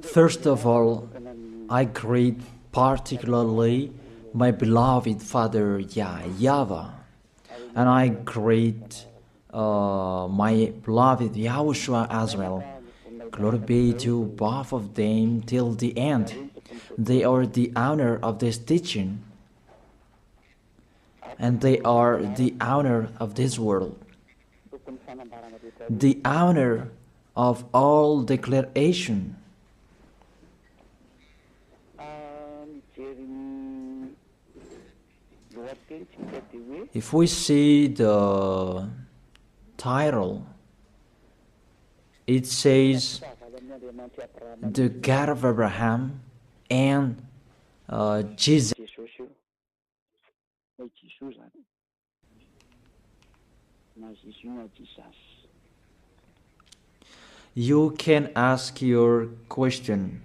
First of all, I greet particularly my beloved Father YAHVAH, and I greet my beloved YAHOSHUA as well. Glory be to both of them till the end. They are the honor of this teaching, and they are the honor of this world, the honor of all declaration. If we see the title, it says the God of Abraham and Jesus. You can ask your question,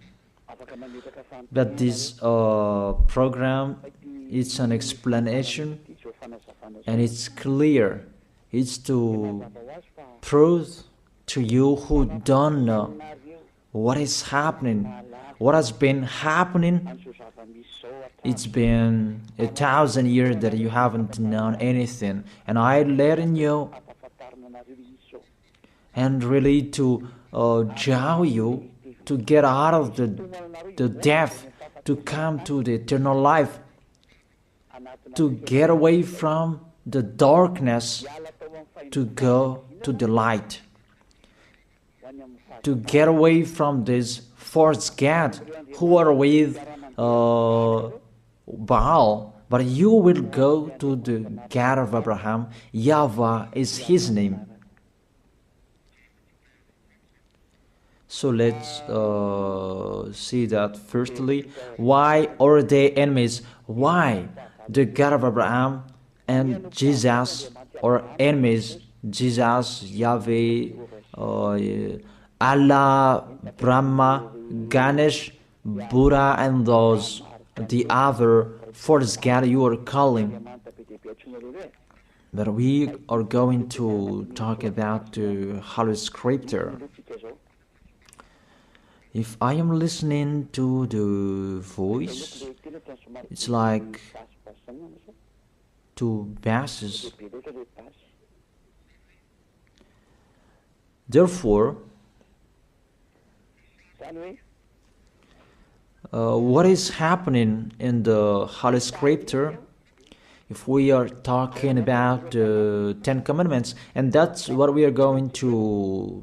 but this program, it's an explanation, and it's clear. It's to prove to you who don't know what is happening, what has been happening. It's been 1,000 years that you haven't known anything, and I'm letting you, and really to draw you to get out of the death, to come to the eternal life, to get away from the darkness, to go to the light, to get away from this false God who are with Baal, but you will go to the God of Abraham. YAHVAH is his name. So let's see that firstly. Why are they enemies? Why the God of Abraham and Jesus are enemies? Jesus, Yahweh, Allah, Brahma, Ganesh, Buddha, and those, the other false God you are calling. But we are going to talk about the Holy Scripture. If I am listening to the voice, it's like two basses. Therefore, what is happening in the Holy Scripture? If we are talking about the 10 Commandments, and that's what we are going to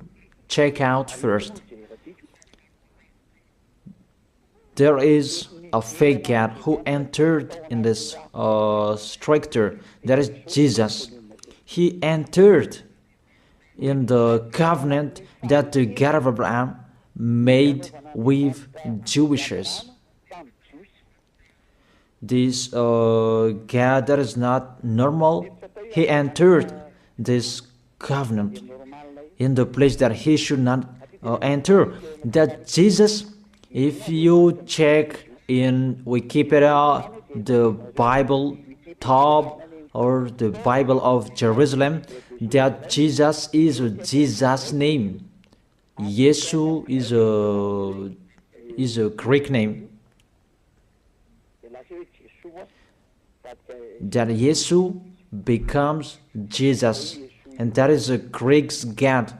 check out first. There is a fake God who entered in this structure. That is Jesus. He entered in the covenant that the God of Abraham made with Jewishes. This God that is not normal, he entered this covenant in the place that he should not enter. That Jesus, if you check in Wikipedia, the Bible top or the Bible of Jerusalem, that Jesus is Jesus' name. Yesu is a Greek name. That Yesu becomes Jesus, and that is a Greek God.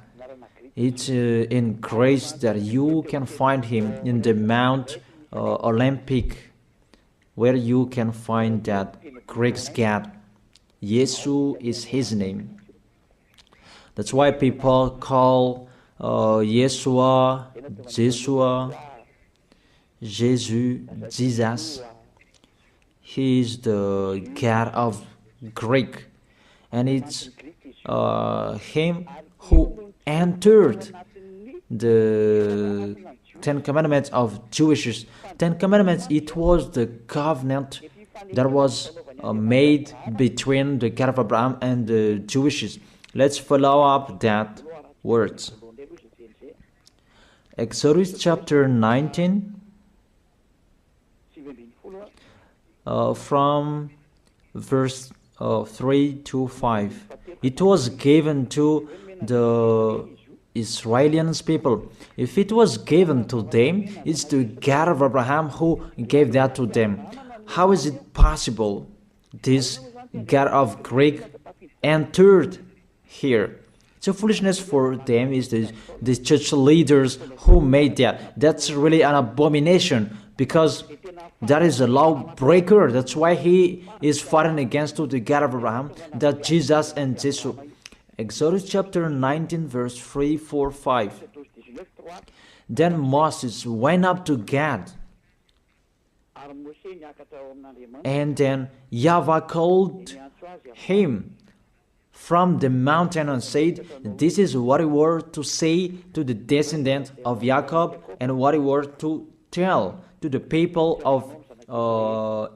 It's in grace that you can find him in the Mount Olympic, where you can find that Greek God. Yesu is his name. That's why people call Yeshua, Jeshua, Jesus, Jesus. He is the God of Greek, and it's him who entered the 10 Commandments of Jewish. 10 Commandments, it was the covenant that was made between the God of Abraham and the Jewishes. Let's follow up that words. Exodus chapter 19, from verse 3 to 5. It was given to the Israelians people. If it was given to them, it's the God of Abraham who gave that to them. How is it possible this God of Greek entered here? It's a foolishness for them. Is the church leaders who made that. That's really an abomination, because that is a lawbreaker. That's why he is fighting against the God of Abraham, that Jesus and Jesus. Exodus chapter 19 verse 3, 4, 5. Then Moses went up to Gad, and then YAHVAH called him from the mountain and said, this is what you were to say to the descendant of Jacob, and what you were to tell to the people of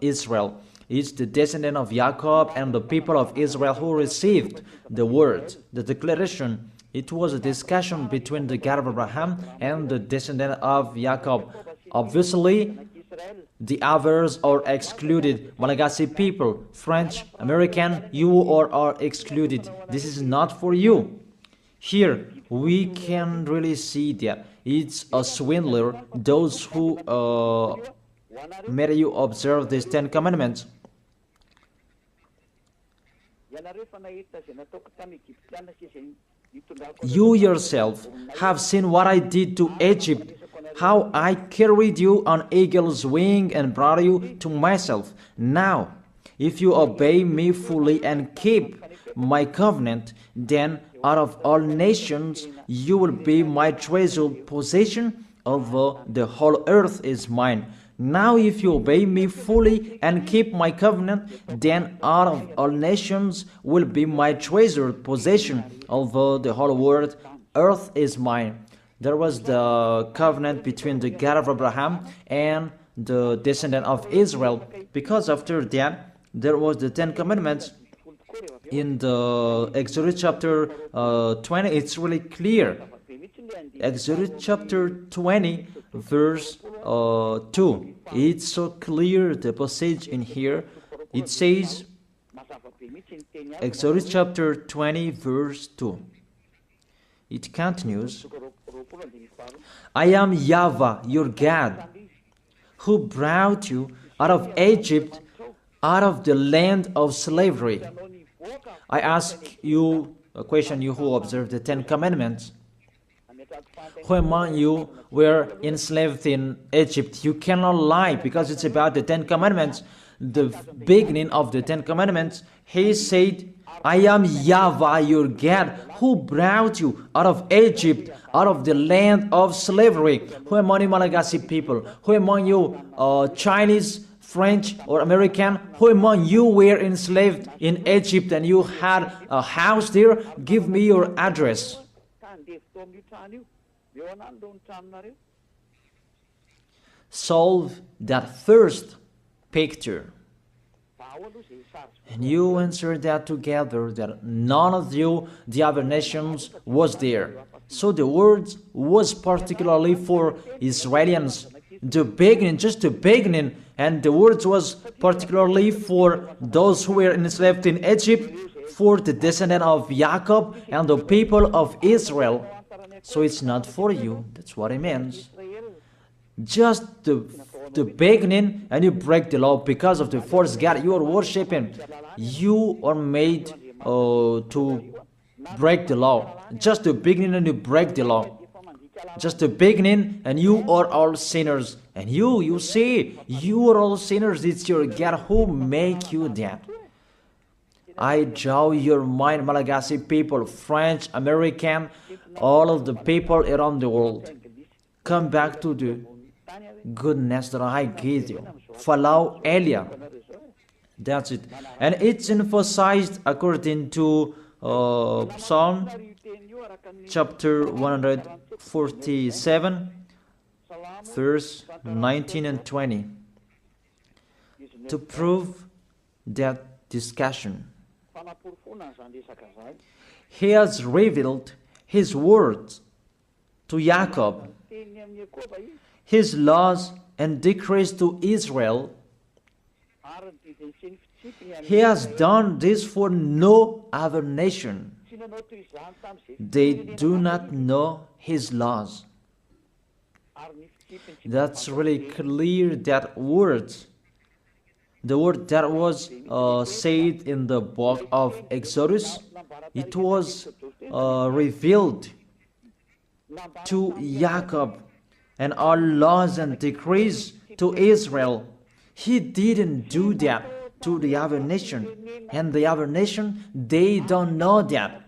Israel. It's the descendant of Jacob and the people of Israel who received the word, the declaration. It was a discussion between the God of Abraham and the descendant of Jacob. Obviously, the others are excluded. Malagasy people, French, American, you are excluded. This is not for you. Here, we can really see that it's a swindler, those who made you observe these 10 commandments. You yourself have seen what I did to Egypt, how I carried you on eagle's wing and brought you to myself. Now, if you obey me fully and keep my covenant, then out of all nations you will be my treasured possession, although the whole earth is mine. Now if you obey me fully and keep my covenant, then out of all nations will be my treasured possession, although the whole world, earth is mine. There was the covenant between the God of Abraham and the descendant of Israel, because after that there was the 10 commandments. In the Exodus chapter 20, it's really clear. Exodus chapter 20 verse 2. It's so clear, the passage in here. It says, Exodus chapter 20 verse 2. It continues, I am YAHVAH, your God, who brought you out of Egypt, out of the land of slavery. I ask you a question, you who observe the 10 commandments. Who among you were enslaved in Egypt? You cannot lie, because it's about the 10 commandments. The beginning of the 10 commandments, he said, I am YAHVAH, your God, who brought you out of Egypt, out of the land of slavery. Who among you Malagasy people? Who among you Chinese, French, or American? Who among you were enslaved in Egypt and you had a house there? Give me your address. Solve that first picture. And you answer that together, that none of you, the other nations, was there. So the words was particularly for Israelians. The beginning, just the beginning, and the words was particularly for those who were enslaved in Egypt, for the descendant of Jacob and the people of Israel. So it's not for you. That's what it means. Just the beginning, and you break the law because of the false God you are worshiping. You are made to break the law. Just the beginning, and you break the law. Just the beginning, and you are all sinners. And you see, you are all sinners. It's your God who make you that. I draw your mind, Malagasy people, French, American, all of the people around the world. Come back to the goodness that I gave you. Follow Elia. That's it. And it's emphasized according to Psalm chapter 147, verse 19 and 20. To prove that discussion, he has revealed his words to Jacob, his laws and decrees to Israel. He has done this for no other nation. They do not know His laws. That's really clear, that word. The word that was said in the book of Exodus, it was revealed to Jacob, and all laws and decrees to Israel. He didn't do that to the other nation, and the other nation, they don't know that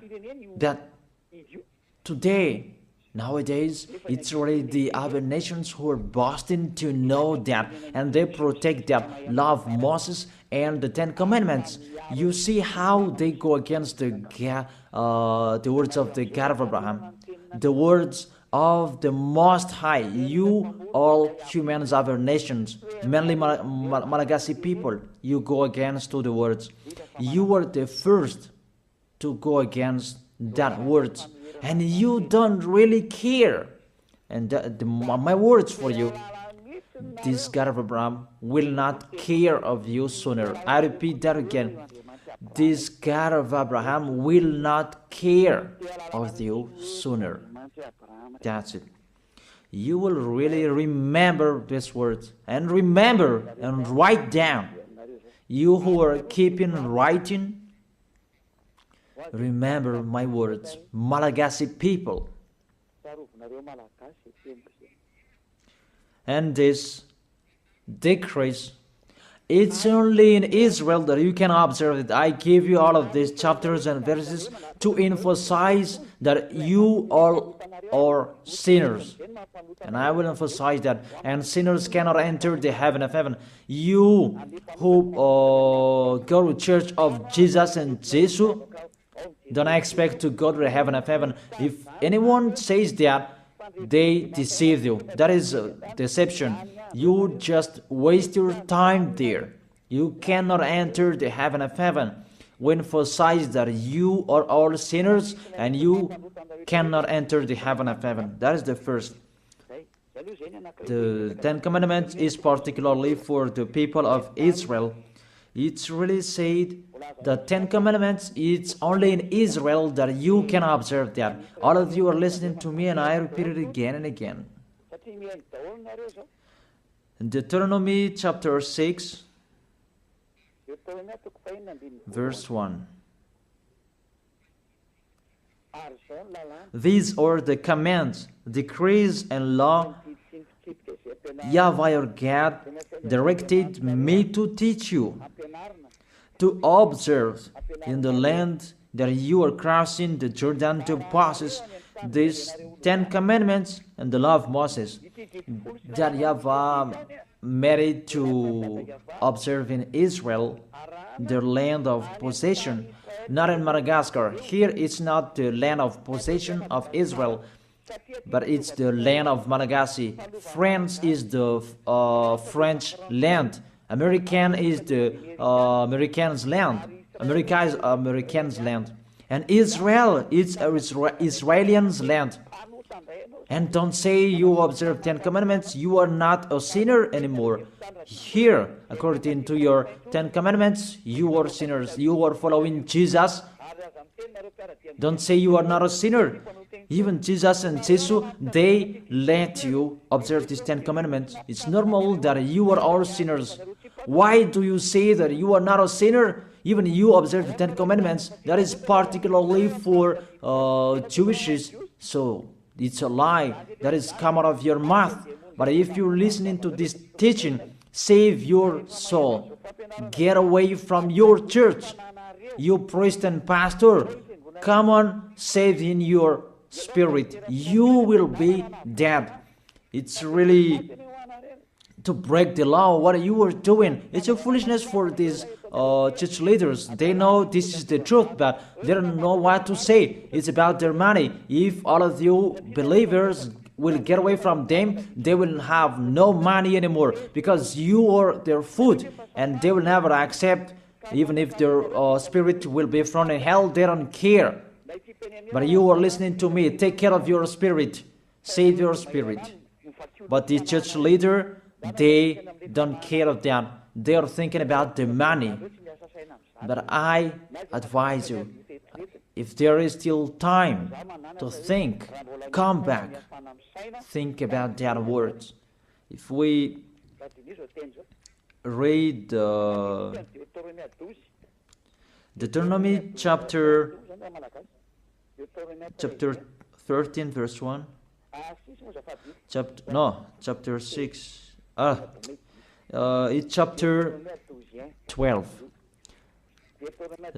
today, nowadays, it's really the other nations who are boasting to know that, and they protect that, love Moses and the Ten Commandments. You see how they go against the words of the God of Abraham, the words of the Most High. You, all humans, other nations, mainly Malagasy people, you go against to the words. You were the first to go against that words, and you don't really care. And my words for you, this God of Abraham will not care of you sooner. I repeat that again. This God of Abraham will not care of you sooner. That's it. You will really remember these words, and remember and write down. You who are keeping writing, remember my words, Malagasy people. And this decrease, it's only in Israel that you can observe it. I give you all of these chapters and verses to emphasize that you all are sinners. And I will emphasize that. And sinners cannot enter the heaven of heaven. You who go to church of Jesus and Jesus, don't expect to go to the heaven of heaven. If anyone says that, they deceive you. That is deception. You just waste your time there. You cannot enter the heaven of heaven. We emphasize that you are all sinners and you cannot enter the heaven of heaven. That is the first. The Ten Commandments is particularly for the people of Israel. It's really said the Ten Commandments, it's only in Israel that you can observe that. All of you are listening to me and I repeat it again and again. In Deuteronomy chapter 6, verse 1. These are the commands, decrees, and law YAHVAH your God directed me to teach you, to observe in the land that you are crossing the Jordan to possess these 10 commandments and the law of Moses, that YAHVAH made it to observe in Israel, their land of possession, not in Madagascar. Here it's not the land of possession of Israel, but it's the land of Malagasy. France is the French land. American is the Americans' land. America is Americans' land. And Israel is Israelians' land. And don't say you observe 10 commandments, you are not a sinner anymore. Here, according to your 10 commandments, you are sinners. You are following Jesus. Don't say you are not a sinner. Even Jesus and Jesus, they let you observe these 10 commandments. It's normal that you are all sinners. Why do you say that you are not a sinner? Even you observe the 10 commandments. That is particularly for Jewishes. So it's a lie that is come out of your mouth. But if you're listening to this teaching, save your soul. Get away from your church. You priest and pastor, come on, save in your spirit. You will be dead. It's really to break the law. What you are doing, it's a foolishness for these church leaders. They know this is the truth, but they don't know what to say. It's about their money. If all of you believers will get away from them, they will have no money anymore, because you are their food, and they will never accept. Even if their spirit will be thrown in hell, they don't care. But you are listening to me. Take care of your spirit. Save your spirit. But the church leader, they don't care of that. They are thinking about the money. But I advise you, If there is still time to think, come back, think about that words. If we read Deuteronomy chapter 13 verse 1, chapter 6, it's chapter 12.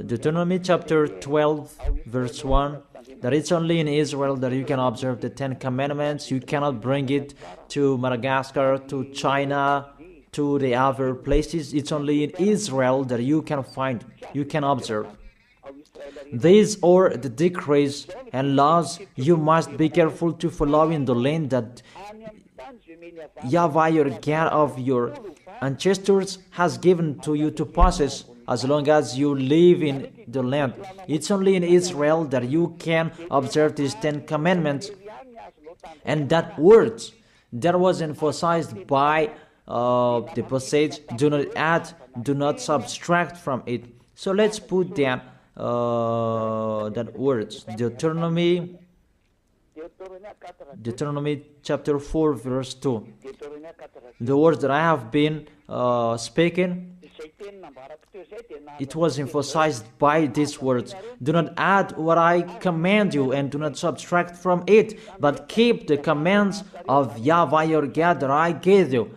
Deuteronomy chapter 12 verse 1, that it's only in Israel that you can observe the 10 commandments. You cannot bring it to Madagascar, to China, to the other places. It's only in Israel that you can find, you can observe. These are the decrees and laws you must be careful to follow in the land that YAHVAH, your God of your ancestors, has given to you to possess as long as you live in the land. It's only in Israel that you can observe these 10 commandments. And that word that was emphasized by the passage, do not add, do not subtract from it. So let's put that words, Deuteronomy chapter 4 verse 2. The words that I have been speaking, it was emphasized by these words. Do not add what I command you, and do not subtract from it, but keep the commands of YAHVAH your God that I gave you.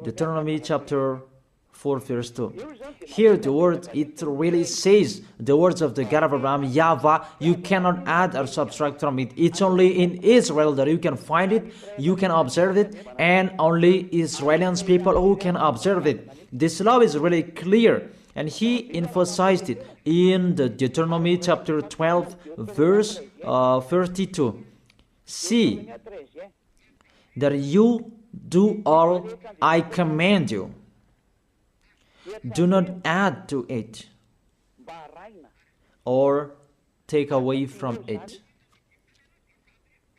Deuteronomy chapter 4 verse 2. Here the word, it really says the words of the God of Abraham, YAHVAH, you cannot add or subtract from it. It's only in Israel that you can find it, you can observe it, and only Israelians people who can observe it. This law is really clear, and he emphasized it in the Deuteronomy chapter 12 verse 32. See that you do all I command you. Do not add to it or take away from it.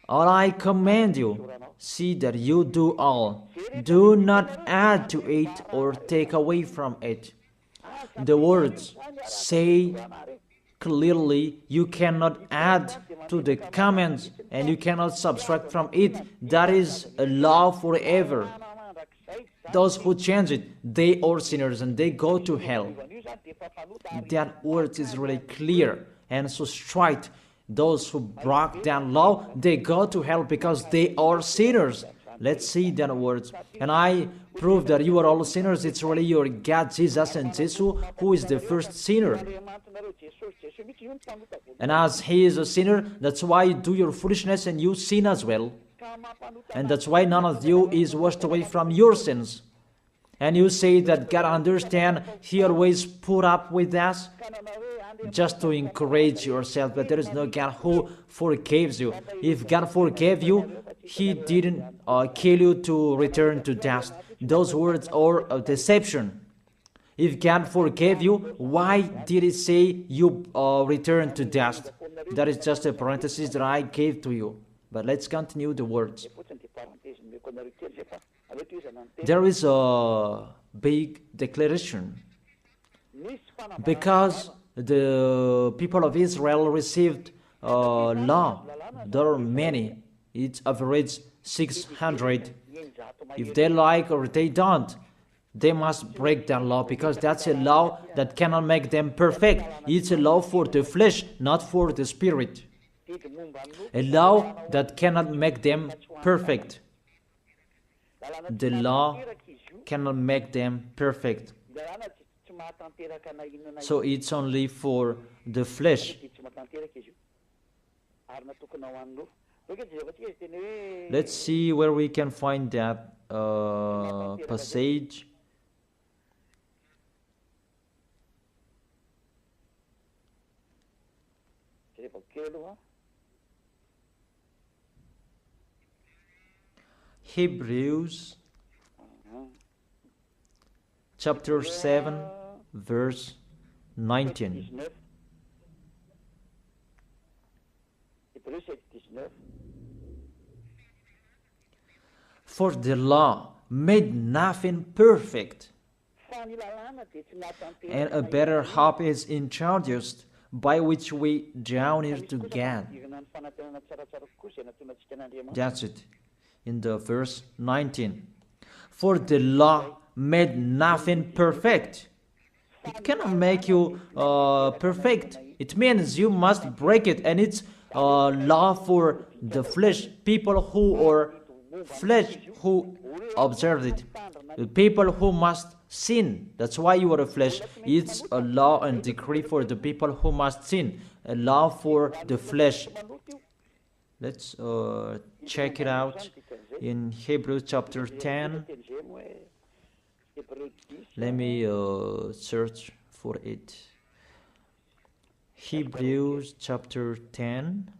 All I command you, see that you do all. Do not add to it or take away from it. The words say clearly you cannot add to the commands and you cannot subtract from it. That is a law forever. Those who change it, they are sinners and they go to hell. That word is really clear and so straight. Those who broke that law, they go to hell because they are sinners. Let's see that words. And I prove that you are all sinners. It's really your God, Jesus and Jesus, who is the first sinner. And as he is a sinner, that's why you do your foolishness and you sin as well. And that's why none of you is washed away from your sins. And you say that God understands, he always put up with us, just to encourage yourself, but there is no God who forgives you. If God forgave you, he didn't kill you to return to dust. Those words are a deception. If God forgave you, why did he say you return to dust? That is just a parenthesis that I gave to you. But let's continue the words. There is a big declaration. Because the people of Israel received law, there are many. It's average 600. If they like or they don't, they must break that law, because that's a law that cannot make them perfect. It's a law for the flesh, not for the spirit. A law that cannot make them perfect. The law cannot make them perfect. So it's only for the flesh. Let's see where we can find that passage. Hebrews chapter 7 verse 19. For the law made nothing perfect, and a better hope is introduced by which we draw near to God. That's it. In the verse 19. For the law made nothing perfect. It cannot make you perfect. It means you must break it, and it's law for the flesh, people who are flesh who observe it, the people who must sin. That's why you are a flesh. It's a law and decree for the people who must sin, a law for the flesh. Let's check it out in Hebrews chapter 10. Let me search for it. Hebrews chapter 10.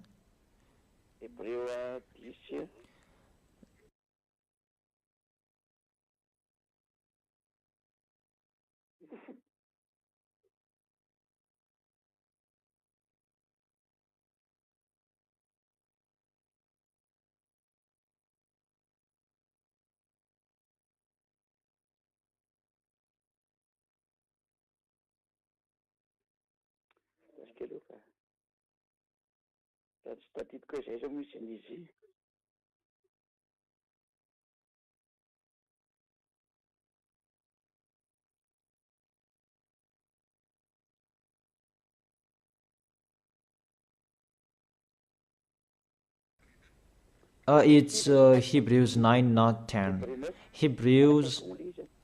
It's Hebrews 9, not 10. Hebrews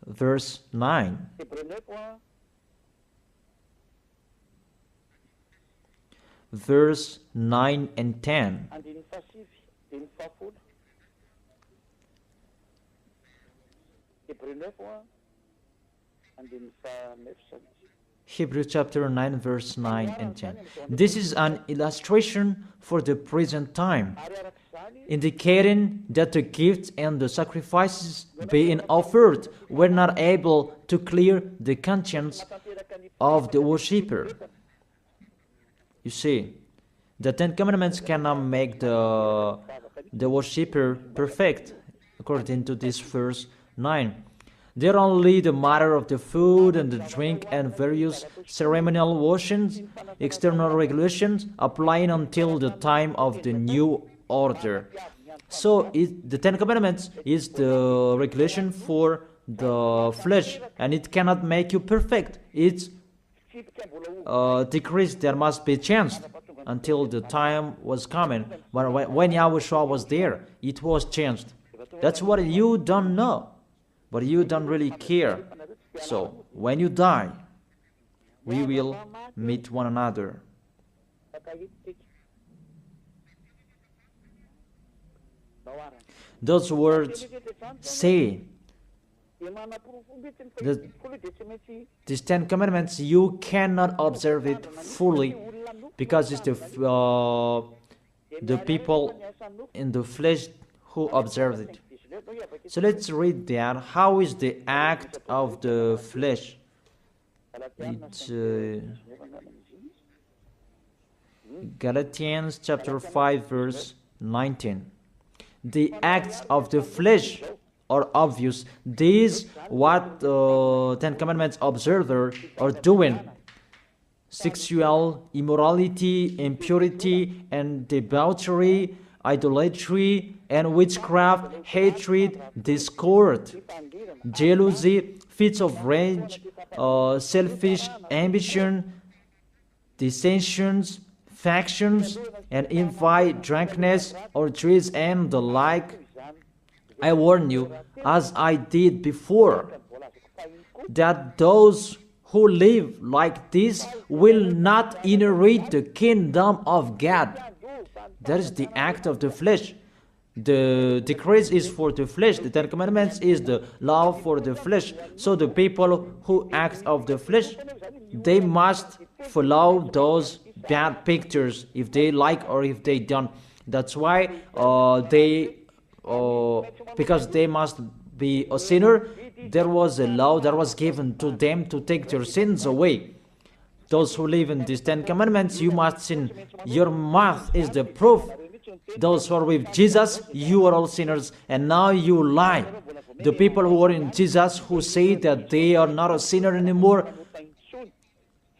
verse 9. Verse 9 and 10. Hebrews chapter 9, verse 9 and 10. This is an illustration for the present time, indicating that the gifts and the sacrifices being offered were not able to clear the conscience of the worshipper. You see, the Ten Commandments cannot make the worshipper perfect, according to this verse 9. They're only the matter of the food and the drink and various ceremonial washings, external regulations applying until the time of the new order. So the Ten Commandments is the regulation for the flesh, and it cannot make you perfect. It's decrease that must be changed until the time was coming. But when YAHVAH was there, it was changed. That's what you don't know. But you don't really care. So, when you die, we will meet one another. Those words say that these Ten Commandments, you cannot observe it fully because it's the people in the flesh who observe it. So let's read that. How is the act of the flesh? It's Galatians chapter 5 verse 19. The acts of the flesh are obvious. These what Ten Commandments observers are doing: sexual immorality, impurity, and debauchery, idolatry, and witchcraft, hatred, discord, jealousy, fits of rage, selfish ambition, dissensions, factions, and envy, drunkenness, orgies, and the like. I warn you, as I did before, that those who live like this will not inherit the kingdom of God. That is the act of the flesh. The decrease is for the flesh. The Ten Commandments is the law for the flesh. So the people who act of the flesh, they must follow those bad pictures if they like or if they don't. That's why because they must be a sinner, there was a law that was given to them to take their sins away. Those who live in these Ten Commandments, you must sin. Your mouth is the proof. Those who are with Jesus, you are all sinners, and now you lie. The people who are in Jesus, who say that they are not a sinner anymore,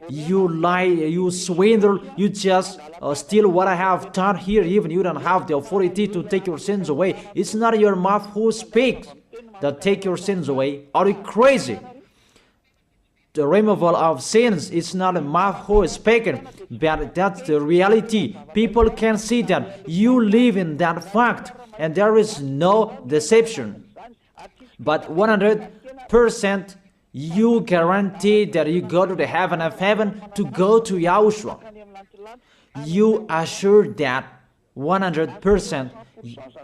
You lie, you swindle, you just steal what I have done here. Even you don't have the authority to take your sins away. It's not your mouth who speaks that take your sins away. Are you crazy? The removal of sins is not a mouth who is speaking, but that's the reality. People can see that you live in that fact, and there is no deception. But 100%, you guarantee that you go to the heaven of heaven to go to Yahushua. You assure that 100%,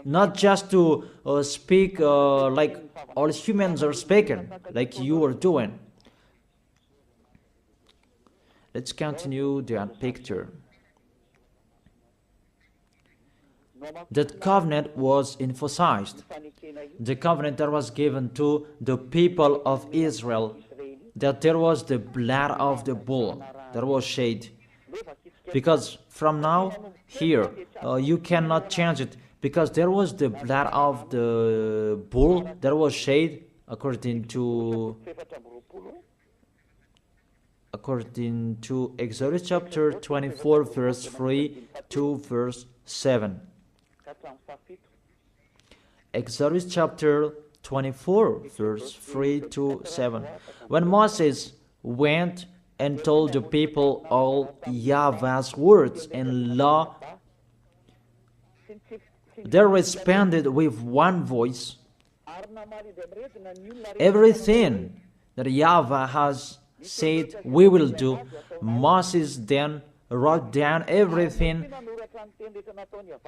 not just to speak like all humans are speaking, like you are doing. Let's continue that picture. That covenant was emphasized. The covenant that was given to the people of Israel, that there was the blood of the bull that was shed. Because from now, here, you cannot change it, because there was the blood of the bull that was shed according to Exodus chapter 24, verse 3 to verse 7. Exodus chapter 24, verse 3 to 7. When Moses went and told the people all YAHVAH's words and law, they responded with one voice. Everything that YAHVAH has said we will do. Moses then wrote down everything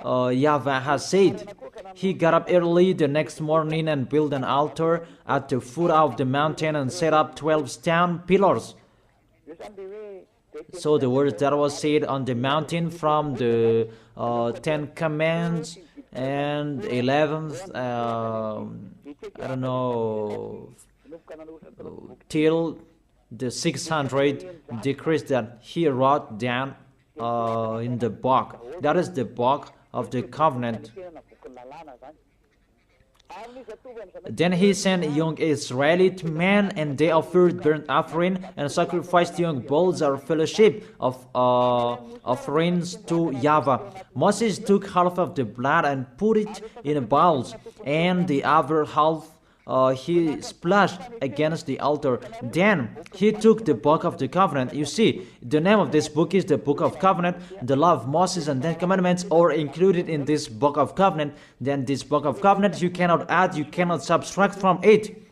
YAHVAH has said. He got up early the next morning and built an altar at the foot of the mountain and set up 12 stone pillars. So the words that was said on the mountain from the 10 Commandments and 11th, I don't know, till the 600 decrees that he wrote down in the book. That is the book of the covenant. Then he sent young Israelite men, and they offered burnt offering and sacrificed young bulls or fellowship of offerings to YAHVAH. Moses took half of the blood and put it in bowls, and the other half he splashed against the altar. Then he took the book of the covenant. You see, the name of this book is the book of covenant. The law of Moses and 10 commandments are included in this book of covenant. Then this book of covenant, you cannot add, you cannot subtract from it.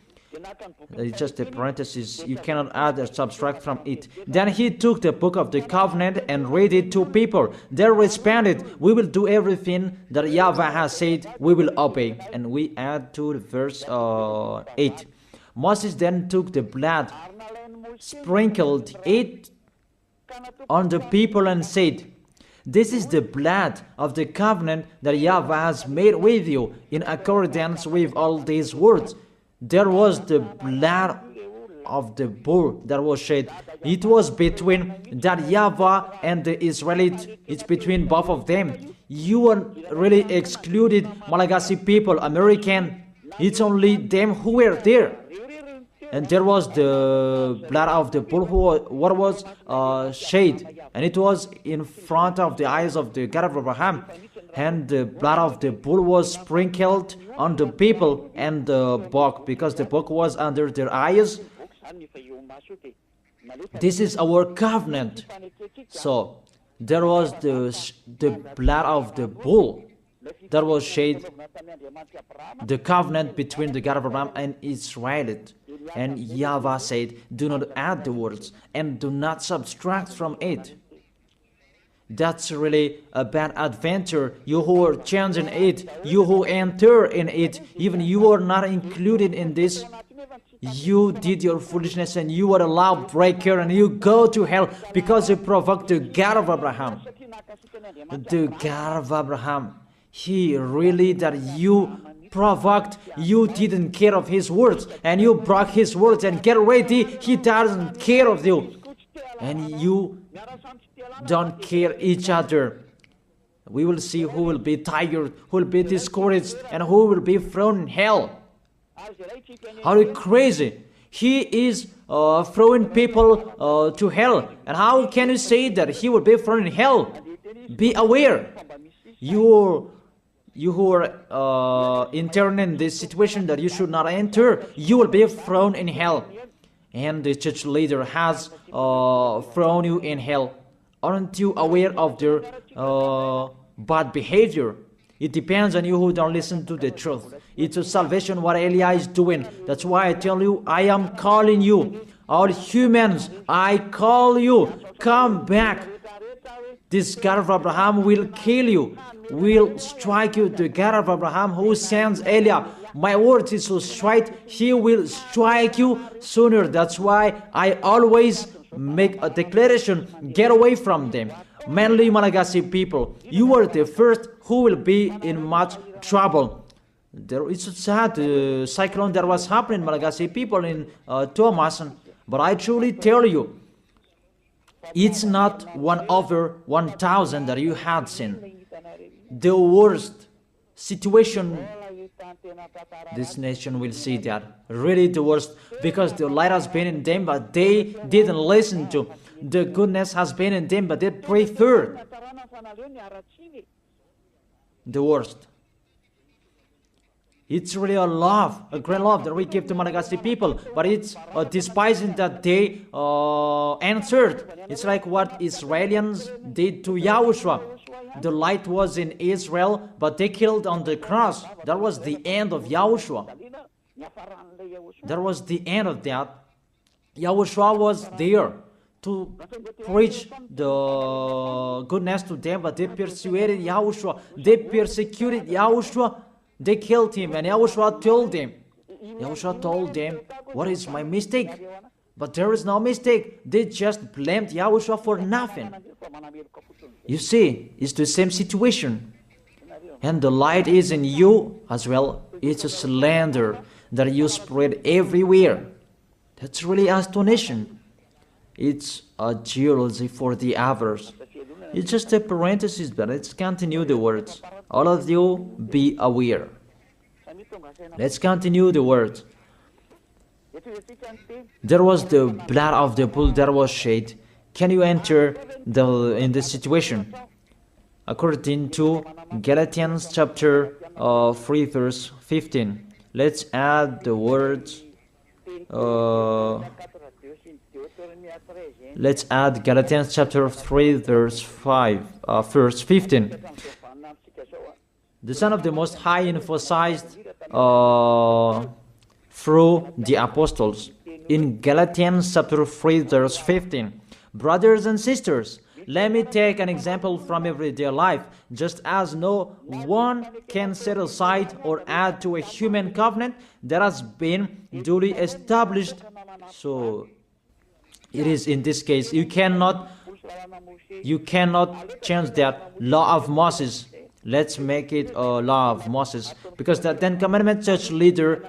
It's just a parenthesis. You cannot add or subtract from it. Then he took the book of the covenant and read it to people. They responded, we will do everything that YAHVAH has said, we will obey. And we add to the verse 8. Moses then took the blood, sprinkled it on the people and said, this is the blood of the covenant that YAHVAH has made with you in accordance with all these words. There was the blood of the bull that was shed. It was between that YAHVAH and the Israelite. It's between both of them. You are really excluded Malagasy people, American. It's only them who were there. And there was the blood of the bull what was shed. And it was in front of the eyes of the God of Abraham. And the blood of the bull was sprinkled on the people and the book, because the book was under their eyes. This is our covenant. So there was the blood of the bull that was shed, the covenant between the God of Abraham and Israel. And YAHVAH said, do not add the words and do not subtract from it. That's really a bad adventure. You who are changing it, you who enter in it, even you are not included in this. You did your foolishness and you are a lawbreaker and you go to hell because you provoked the God of Abraham. The God of Abraham, he really that you provoked, you didn't care of his words and you broke his words, and get ready, he doesn't care of you. And you don't care each other. We will see who will be tired, who will be discouraged, and who will be thrown in hell. How crazy! He is throwing people to hell. And how can you say that he will be thrown in hell? Be aware. You who are intern in this situation that you should not enter, you will be thrown in hell. And the church leader has thrown you in hell. Aren't you aware of their bad behavior? It depends on you who don't listen to the truth. It's a salvation what Elijah is doing. That's why I tell you, I am calling you. All humans, I call you. Come back. This God of Abraham will kill you, will strike you. The God of Abraham who sends Elijah, my word is so straight, he will strike you sooner. That's why I always make a declaration, get away from them. Mainly Malagasy people, you are the first who will be in much trouble. There is a sad cyclone that was happening in Malagasy people in Thomas, but I truly tell you, it's not 1/1000 that you had seen. The worst situation, this nation will see that. Really the worst, because the light has been in them, but they didn't listen to. The goodness has been in them, but they preferred the worst. It's really a love, a great love that we give to Malagasy people, but it's despising that they answered. It's like what Israelis did to Yahushua. The light was in Israel, but they killed on the cross. That was the end of Yahushua. That was the end of that. Yahushua was there to preach the goodness to them, but they persuaded Yahushua. They persecuted Yahushua. They killed him, and Yahushua told them. Yahushua told them, what is my mistake? But there is no mistake. They just blamed Yahushua for nothing. You see, it's the same situation. And the light is in you as well. It's a slander that you spread everywhere. That's really astonishing. It's a jealousy for the others. It's just a parenthesis, but let's continue the words. All of you, be aware. Let's continue the words. There was the blood of the bull that was shed. Can you enter in this situation? According to Galatians chapter 3 verse 15. Let's add the words. Let's add Galatians chapter 3 verse 15. The Son of the Most High emphasized through the apostles in Galatians chapter 3 verse 15. Brothers and sisters, let me take an example from everyday life. Just as no one can set aside or add to a human covenant that has been duly established, so it is in this case, you cannot change that law of Moses. Let's make it a law of Moses, because the Ten Commandments church leader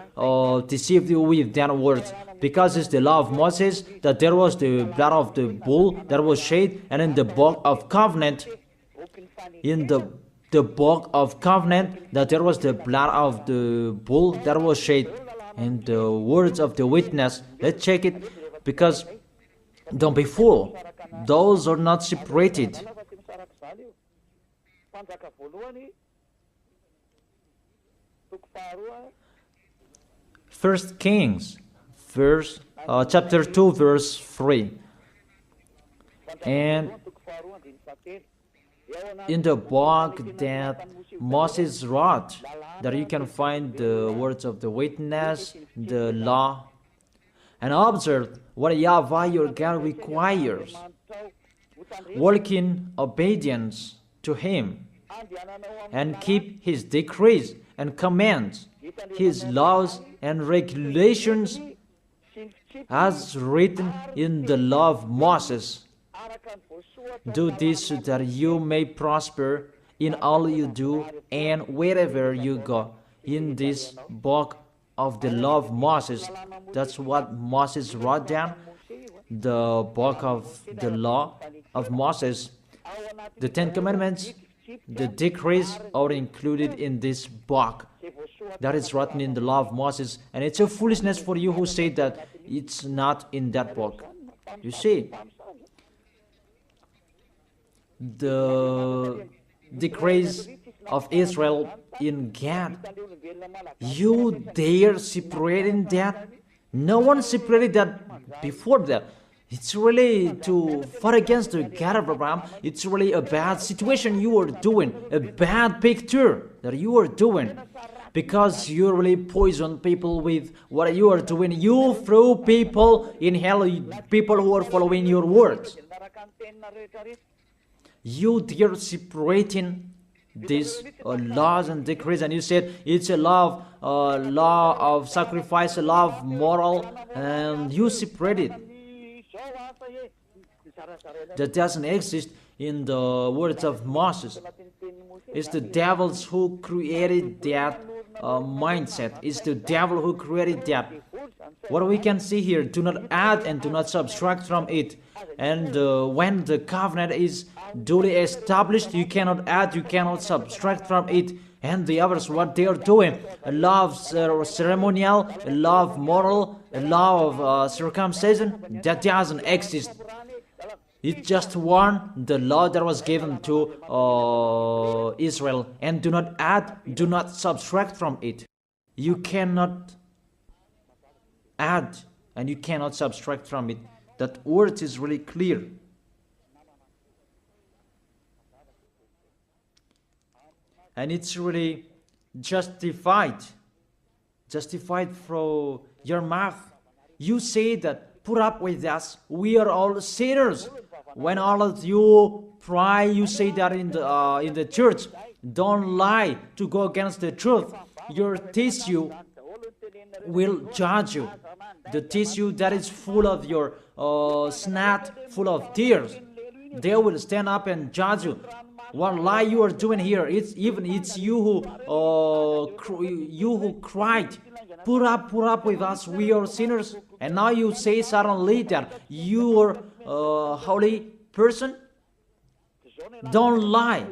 deceived you with their words. Because it's the law of Moses that there was the blood of the bull that was shed, and in the book of covenant, in the book of covenant, that there was the blood of the bull that was shed, and the words of the witness. Let's check it, because don't be fooled. Those are not separated. First Kings, chapter 2, verse 3. And in the book that Moses wrote, that you can find the words of the witness, the law, and observe what YAHVAH your God requires. Walk in obedience to Him, and keep His decrees and commands, His laws and regulations, as written in the law of Moses. Do this so that you may prosper in all you do and wherever you go. In this book of the law of Moses, that's what Moses wrote down, the book of the law of Moses. The Ten Commandments, the decrees are included in this book that is written in the law of Moses. And it's a foolishness for you who say that it's not in that book. You see, the decrees of Israel in Gad, you dare separating that? No one separated that before that. It's really to fight against the God of Abraham. It's really a bad situation you are doing, a bad picture that you are doing, because you really poison people with what you are doing. You throw people in hell, people who are following your words. You dare separating these laws and decrees, and you said it's a law of sacrifice, a law of moral, and you separate it. That doesn't exist in the words of Moses. It's the devils who created that mindset. It's the devil who created that. What we can see here, do not add and do not subtract from it. And when the covenant is duly established, you cannot add, you cannot subtract from it. And the others, what they are doing, a law of ceremonial, a law of moral, a law of circumcision, that doesn't exist. It's just one, the law that was given to Israel. And do not add, do not subtract from it. You cannot add and you cannot subtract from it. That word is really clear. And it's really justified from your mouth. You say that, put up with us, we are all sinners. When all of you pray, you say that in the church. Don't lie to go against the truth. Your tissue will judge you. The tissue that is full of your snot, full of tears, they will stand up and judge you. What lie you are doing here? It's you who cried. Put up with us. We are sinners. And now you say suddenly that you are a holy person. Don't lie.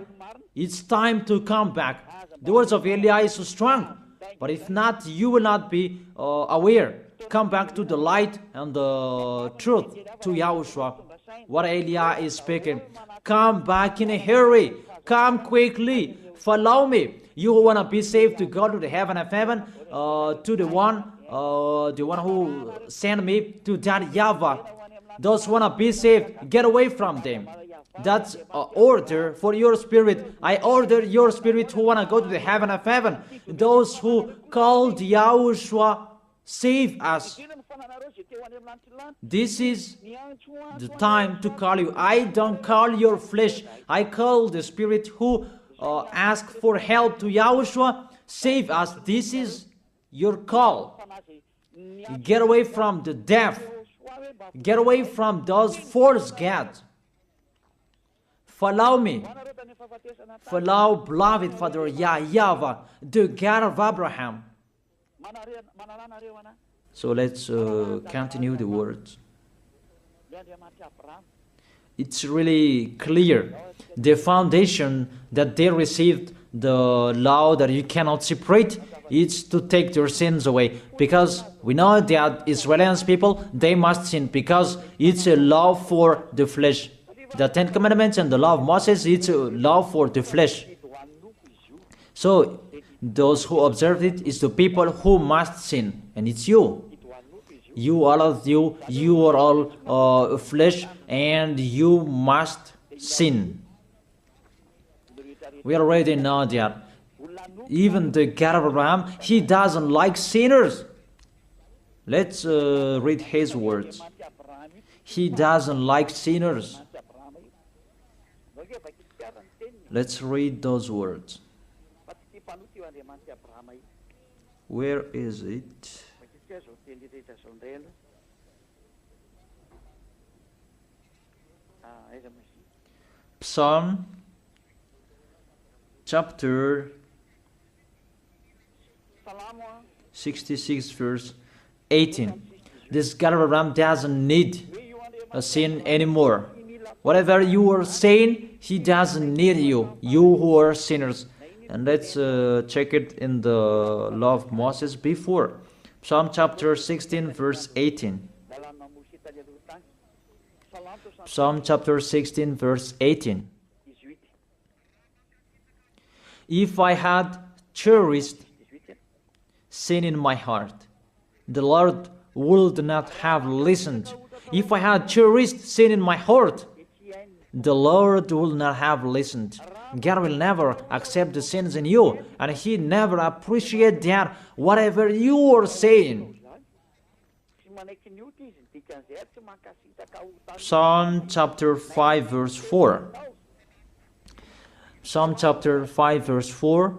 It's time to come back. The words of Eli is so strong. But if not, you will not be aware. Come back to the light and the truth, to Yahushua. What Eli is speaking. Come back in a hurry. Come quickly. Follow me. You who want to be saved, to go to the heaven of heaven, to the one who sent me, to that YAHVAH. Those who want to be saved, get away from them. That's an order for your spirit. I order your spirit who want to go to the heaven of heaven. Those who called Yahushua, save us. This is the time to call you. I don't call your flesh. I call the spirit who ask for help to Yahushua. Save us. This is your call. Get away from the deaf. Get away from those false gods. Follow me. Follow beloved Father YAHVAH, the God of Abraham. So let's continue the words. It's really clear. The foundation that they received, the law that you cannot separate, it's to take their sins away. Because we know that Israelians people, they must sin because it's a law for the flesh. The Ten Commandments and the law of Moses, it's a law for the flesh. So those who observe it is the people who must sin, and it's you. You, all of you, you are all flesh, and you must sin. We already know that. Even the God of Abraham, he doesn't like sinners. Let's read his words. He doesn't like sinners. Let's read those words. Where is it? Psalm chapter 66 verse 18. This God of Abraham doesn't need a sin anymore. Whatever you are saying, he doesn't need you. You who are sinners. And let's check it in the law of Moses before. Psalm chapter 16, verse 18. Psalm chapter 16, verse 18. If I had cherished sin in my heart, the Lord would not have listened. If I had cherished sin in my heart, the Lord will not have listened. God will never accept the sins in you, and He never appreciates that whatever you are saying. Psalm chapter 5, verse 4. Psalm chapter 5, verse 4.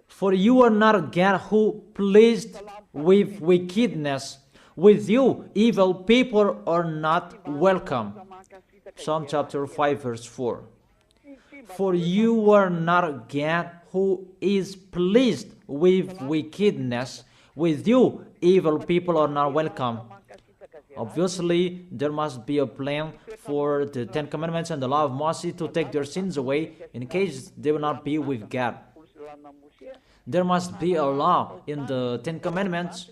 For you are not a God who pleased with wickedness. With you, evil people are not welcome. Psalm chapter 5, verse 4. For you are not a God who is pleased with wickedness. With you, evil people are not welcome. Obviously, there must be a plan for the Ten Commandments and the law of Moses to take their sins away in case they will not be with God. There must be a law in the Ten Commandments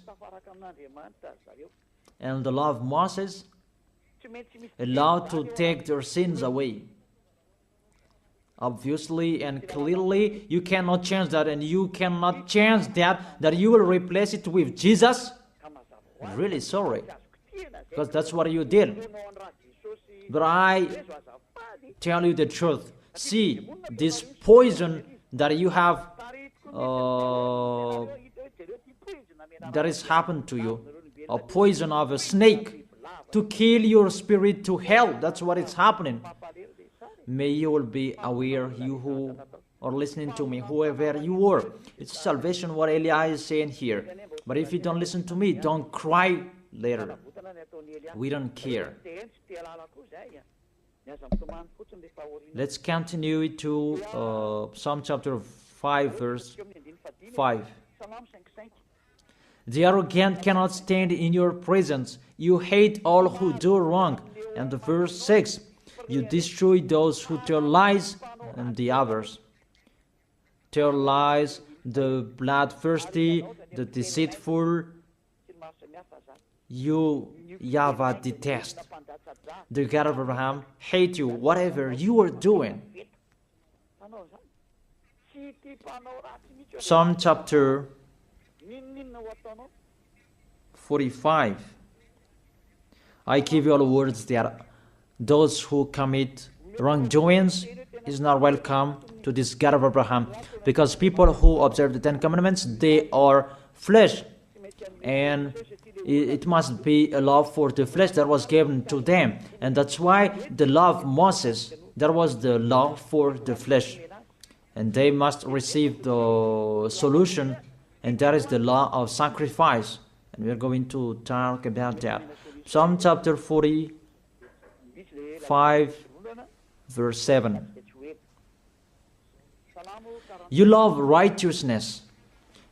and the law of Moses, a law to take their sins away. Obviously and clearly, you cannot change that, and you cannot change that you will replace it with Jesus. Really sorry, because that's what you did. But I tell you the truth. See, this poison that you have, that has happened to you, a poison of a snake to kill your spirit to hell. That's what is happening. May you will be aware, you who are listening to me, whoever you are. It's salvation what Eli is saying here. But if you don't listen to me, don't cry later. We don't care. Let's continue to Psalm chapter 5, verse 5. The arrogant cannot stand in your presence. You hate all who do wrong. And the verse 6. You destroy those who tell lies, and the others. Tell lies, the bloodthirsty, the deceitful, you, YAHVAH, detest. The God of Abraham hate you, whatever you are doing. Psalm chapter 45. I give you all words that those who commit wrongdoings is not welcome to this God of Abraham, because people who observe the Ten Commandments, they are flesh, and it must be a law for the flesh that was given to them, and that's why the law of Moses, that was the law for the flesh, and they must receive the solution, and that is the law of sacrifice, and we are going to talk about that. Psalm chapter 45, verse 7. You love righteousness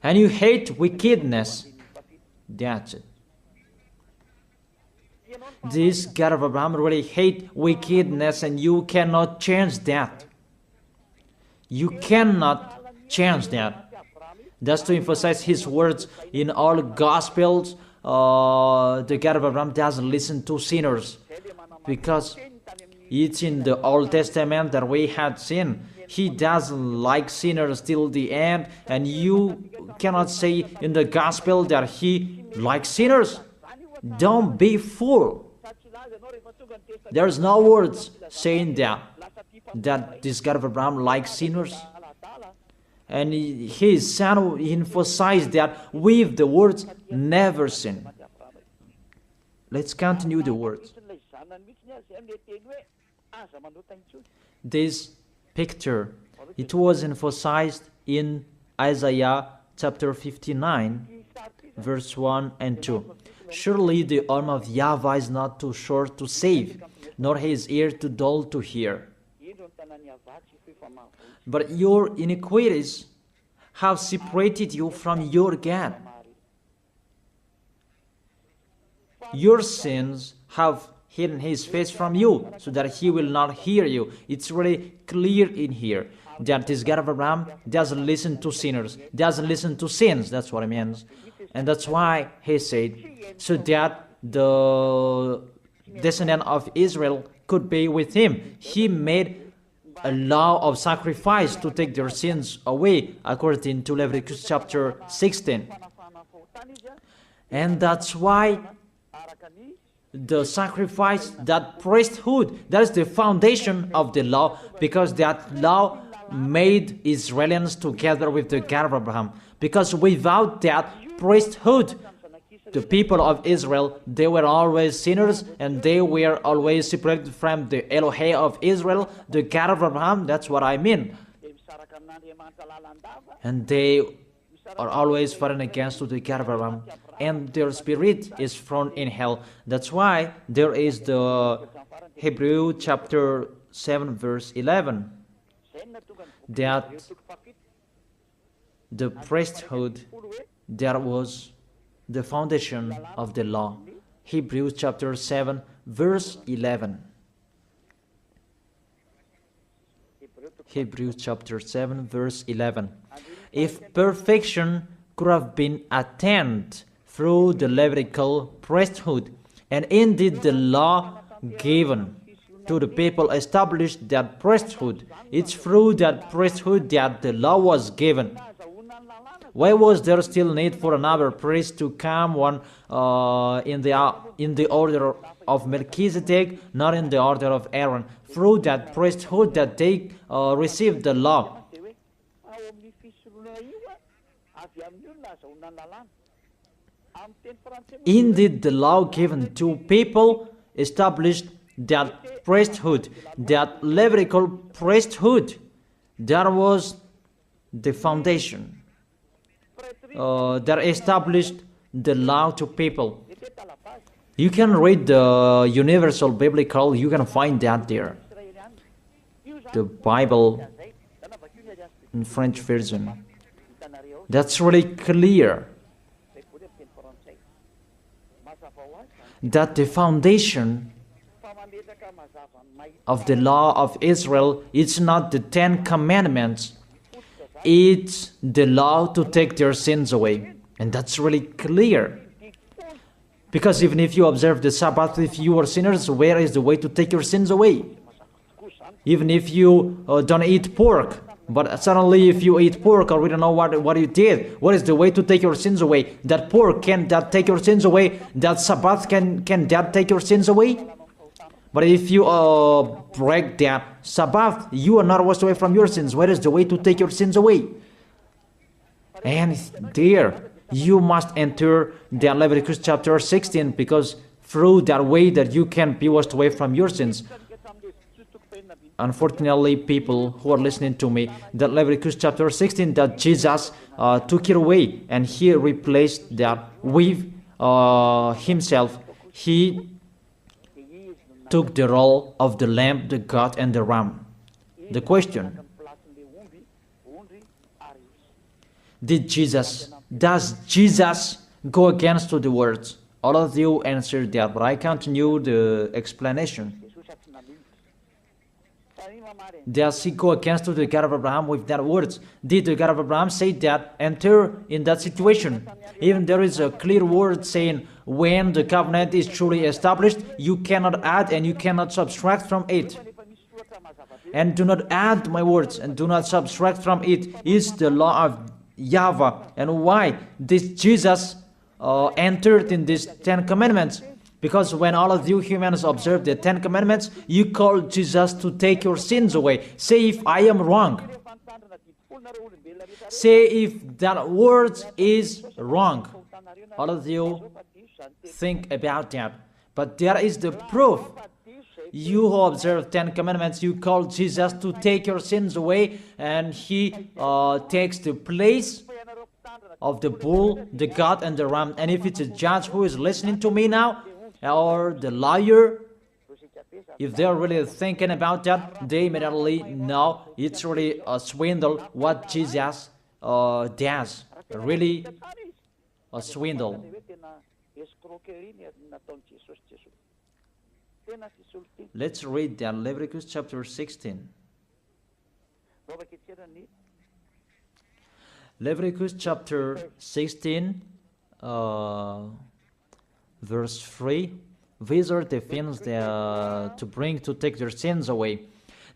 and you hate wickedness. That's it. This God of Abraham really hate wickedness, and you cannot change that. You cannot change that. That's to emphasize his words in all Gospels. The God of Abraham doesn't listen to sinners, because it's in the Old Testament that we had seen. He doesn't like sinners till the end, and you cannot say in the Gospel that he likes sinners. Don't be fool. There's no words saying that this God of Abraham likes sinners. And his son emphasized that with the words, never sin. Let's continue the words. This picture, it was emphasized in Isaiah chapter 59, verse 1 and 2. Surely the arm of YAHVAH is not too short to save, nor his ear too dull to hear. But your iniquities have separated you from your God. Your sins have hidden his face from you so that he will not hear you. It's really clear in here that this God of Abraham doesn't listen to sinners, doesn't listen to sins. That's what it means. And that's why he said, so that the descendant of Israel could be with him. He made a law of sacrifice to take their sins away, according to Leviticus chapter 16. And that's why the sacrifice, that priesthood, that is the foundation of the law, because that law made Israelians together with the God of Abraham. Because without that priesthood, the people of Israel, they were always sinners, and they were always separated from the Elohim of Israel, the God of Abraham. That's what I mean. And they are always fighting against the God of Abraham, and their spirit is thrown in hell. That's why there is the Hebrew chapter 7 verse 11, that the priesthood, that was the foundation of the law. Hebrews chapter 7 verse 11. Hebrews chapter 7 verse 11. If perfection could have been attained through the Levitical priesthood, and indeed the law given to the people established that priesthood, it's through that priesthood that the law was given. Why was there still need for another priest to come, one in the order of Melchizedek, not in the order of Aaron? Through that priesthood that they received the law. Indeed, the law given to people established that priesthood, that Levitical priesthood. That was the foundation that established the law to people. You can read the Universal Biblical, you can find that there. The Bible in French version. That's really clear. That the foundation of the law of Israel is not the 10 Commandments. It's the law to take their sins away. And that's really clear. Because even if you observe the Sabbath, if you are sinners, where is the way to take your sins away? Even if you don't eat pork, but suddenly if you eat pork, or we don't know what you did, what is the way to take your sins away? That pork, can that take your sins away? That Sabbath, can that take your sins away? But if you break that Sabbath, you are not washed away from your sins. Where is the way to take your sins away? And there, you must enter the Leviticus chapter 16, because through that way that you can be washed away from your sins. Unfortunately, people who are listening to me, that Leviticus chapter 16, that Jesus took it away, and he replaced that with himself. He took the role of the lamb, the goat, and the ram. The question: does Jesus go against the words? All of you answered that, but I continue the explanation. Does he go against the God of Abraham with that words? Did the God of Abraham say that enter in that situation? Even there is a clear word saying when the covenant is truly established, you cannot add and you cannot subtract from it. And do not add my words and do not subtract from it is the law of YAHVAH. And why this Jesus entered in these 10 commandments? Because when all of you humans observe the 10 commandments, you call Jesus to take your sins away. Say if I am wrong. Say if that word is wrong. All of you think about that. But there is the proof. You who observe 10 commandments, you call Jesus to take your sins away, and he takes the place of the bull, the goat, and the ram. And if it's a judge who is listening to me now, or the lawyer, if they're really thinking about that, they immediately know it's really a swindle what Jesus does. Really a swindle. Let's read that, Leviticus chapter 16. Leviticus chapter 16, verse 3. These are the things that, to take their sins away.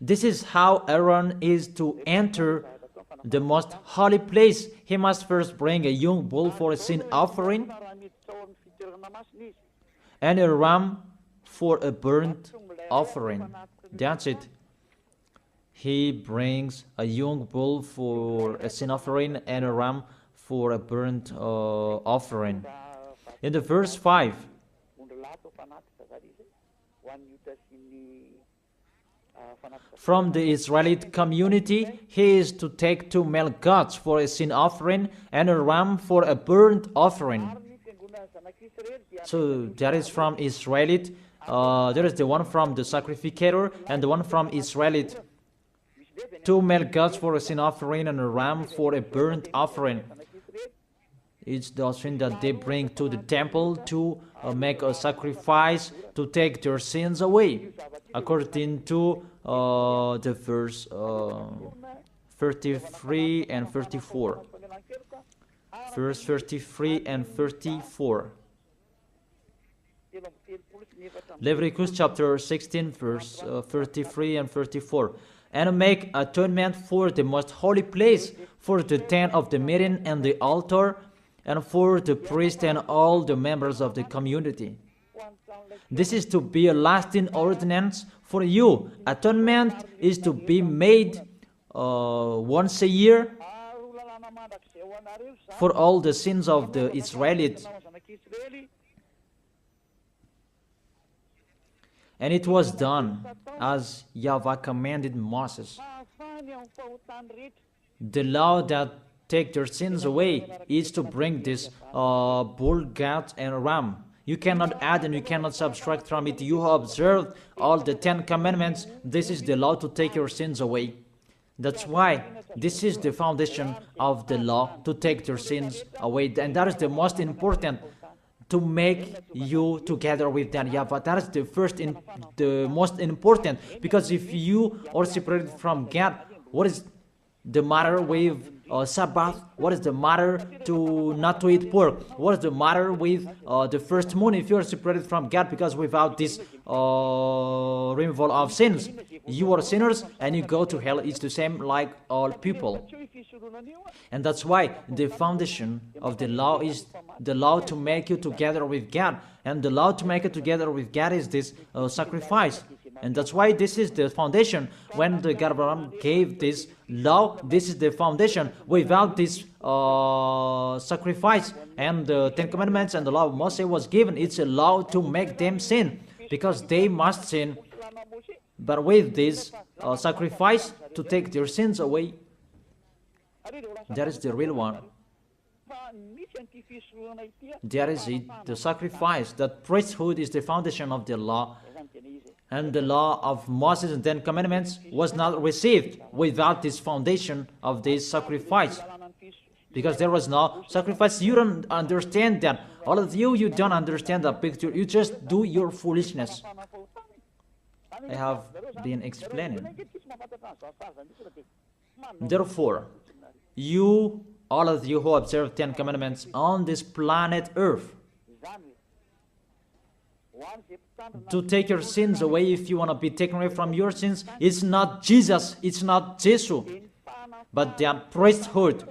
This is how Aaron is to enter the most holy place. He must first bring a young bull for a sin offering and a ram for a burnt offering. That's it. He brings a young bull for a sin offering and a ram for a burnt offering. In the verse 5, from the Israelite community, he is to take 2 male goats for a sin offering and a ram for a burnt offering. So that is from Israelite. There is the one from the sacrificator and the one from Israelite. 2 male goats for a sin offering and a ram for a burnt offering. It's the offering that they bring to the temple to make a sacrifice to take their sins away, according to the verse 33 and 34. Verse 33 and 34. Leviticus chapter 16, verse 33 and 34. And make atonement for the most holy place, for the tent of the meeting and the altar, and for the priest and all the members of the community. This is to be a lasting ordinance for you. Atonement is to be made once a year for all the sins of the Israelites. And it was done as YAHVAH commanded Moses. The law that take their sins away is to bring this bull, goat, and ram. You cannot add and you cannot subtract from it. You have observed all the 10 commandments. This is the law to take your sins away. That's why this is the foundation of the law, to take your sins away. And that is the most important, to make you together with that YAHVAH. That is the most important, because if you are separated from God, what is the matter with Sabbath? What is the matter to not to eat pork? What is the matter with the first moon if you are separated from God? Because without this removal of sins, you are sinners and you go to hell. It's the same like all people. And that's why the foundation of the law is the law to make you together with God. And the law to make it together with God is this sacrifice. And that's why this is the foundation. When the God Abraham gave this law, this is the foundation. Without this sacrifice and the 10 commandments and the law of Moses was given, it's a law to make them sin, because they must sin. But with this sacrifice to take their sins away, that is the real one. That is it, the sacrifice. That priesthood is the foundation of the law. And the law of Moses and 10 commandments was not received without this foundation of this sacrifice. Because there was no sacrifice. You don't understand that. All of you, you don't understand the picture. You just do your foolishness. I have been explaining. Therefore, you, all of you who observe 10 commandments on this planet Earth, to take your sins away, if you want to be taken away from your sins, it's not Jesus, it's not Jesus, but the priesthood.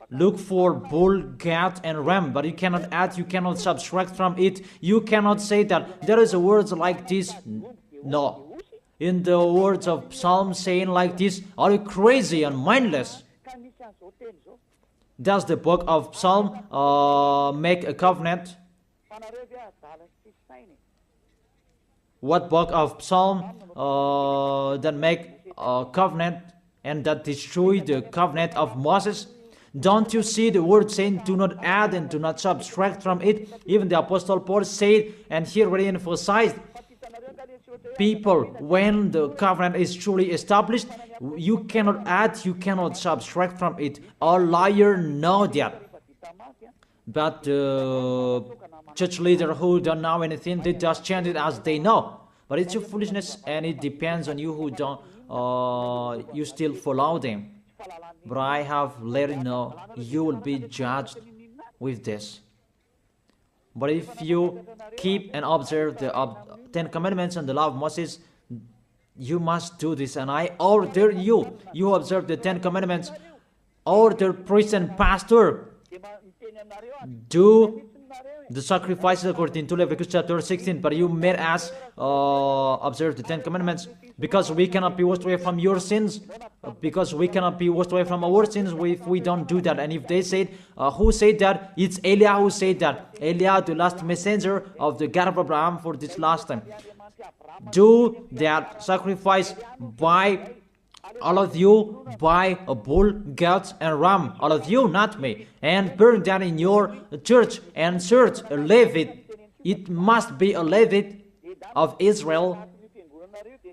Look for bull, goat, and ram, but you cannot add, you cannot subtract from it. You cannot say that there is a words like this. No. In the words of Psalm saying like this, are you crazy and mindless? Does the book of Psalm make a covenant? What book of Psalm that make a covenant and that destroy the covenant of Moses? Don't you see the word saying, do not add and do not subtract from it? Even the Apostle Paul said, and here really emphasized, people, when the covenant is truly established, you cannot add, you cannot subtract from it. All liars know that. But church leaders who don't know anything, they just chant it as they know. But it's your foolishness, and it depends on you who don't, you still follow them. But I have let you know, you will be judged with this. But if you keep and observe the 10 commandments and the law of Moses, you must do this. And I order you, you observe the 10 commandments, order priest and pastor, do the sacrifices according to Leviticus chapter 16. But you made us observe the 10 commandments because we cannot be washed away from your sins. Because we cannot be washed away from our sins if we don't do that. And if they said, who said that? It's Eliah who said that. Eliah, the last messenger of the God of Abraham for this last time. Do that sacrifice by all of you, by a bull, goats, and ram. All of you, not me. And burn that in your church and search a Levite. It must be a Levite of Israel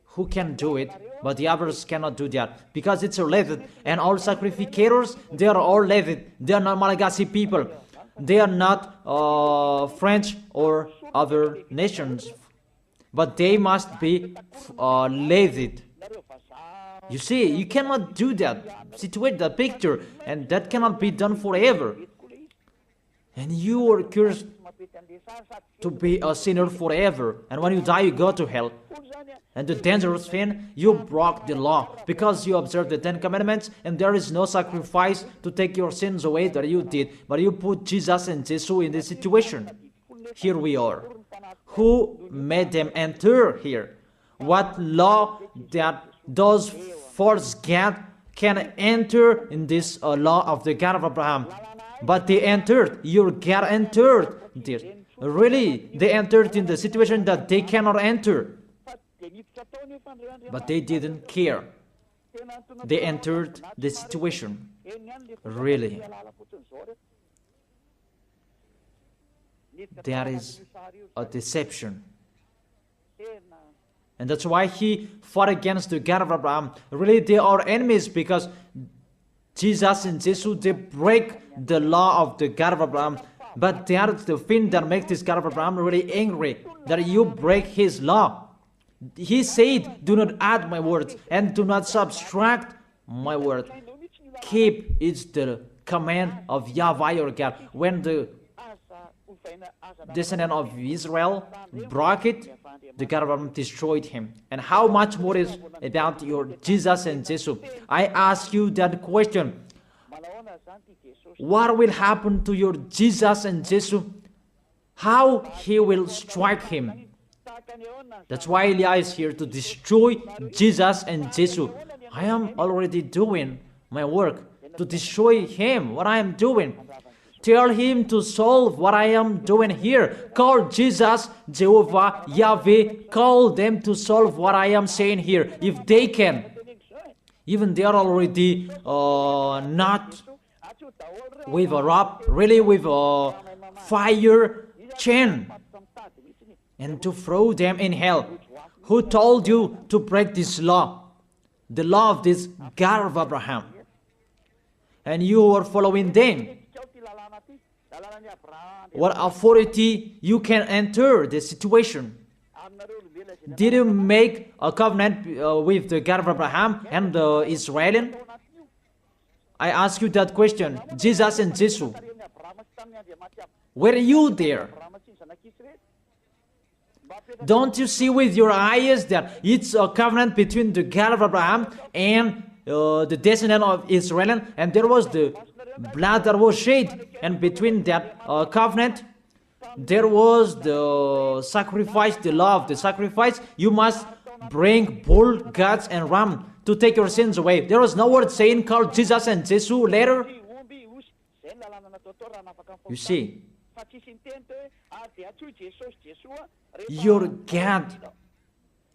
who can do it, but the others cannot do that because it's a Levite. And all sacrificators, they are all Levite. They are not Malagasy people. They are not French or other nations, but they must be Levite. You see, you cannot do that, situate that picture, and that cannot be done forever. And you are cursed to be a sinner forever, and when you die, you go to hell. And the dangerous thing, you broke the law because you observed the 10 commandments, and there is no sacrifice to take your sins away that you did, but you put Jesus and Jesus in this situation. Here we are. Who made them enter here? What law that those false God can enter in this law of the God of Abraham? But they entered. Your God entered this. Really, they entered in the situation that they cannot enter. But they didn't care. They entered the situation. Really. That is a deception. And that's why he fought against the God of Abraham. Really, they are enemies because Jesus and Jesus, they break the law of the God of Abraham. But that's the thing that makes this God of Abraham really angry, that you break his law. He said, do not add my words and do not subtract my word. Keep, it's the command of YAHVAH your God. When the descendant of Israel broke it, the God of Abraham destroyed him. And how much more is about your Jesus and Jesus? I ask you that question. What will happen to your Jesus and Jesus? How he will strike him? That's why Eliah is here to destroy Jesus and Jesus. I am already doing my work to destroy him, what I am doing. Tell him to solve what I am doing here. Call Jesus, Jehovah, Yahweh. Call them to solve what I am saying here. If they can. Even they are already not with a rope, really with a fire chain. And to throw them in hell. Who told you to break this law? The law of this God of Abraham. And you are following them. What authority you can enter the situation? Did you make a covenant with the God of Abraham and the Israelian? I ask you that question. Jesus and Jesus. Were you there? Don't you see with your eyes that it's a covenant between the God of Abraham and the descendant of Israel, and there was the blood that was shed, and between that covenant there was the sacrifice, the law of the sacrifice. You must bring bull, goats, and ram to take your sins away. There was no word saying call Jesus and Jesus later. You see, your God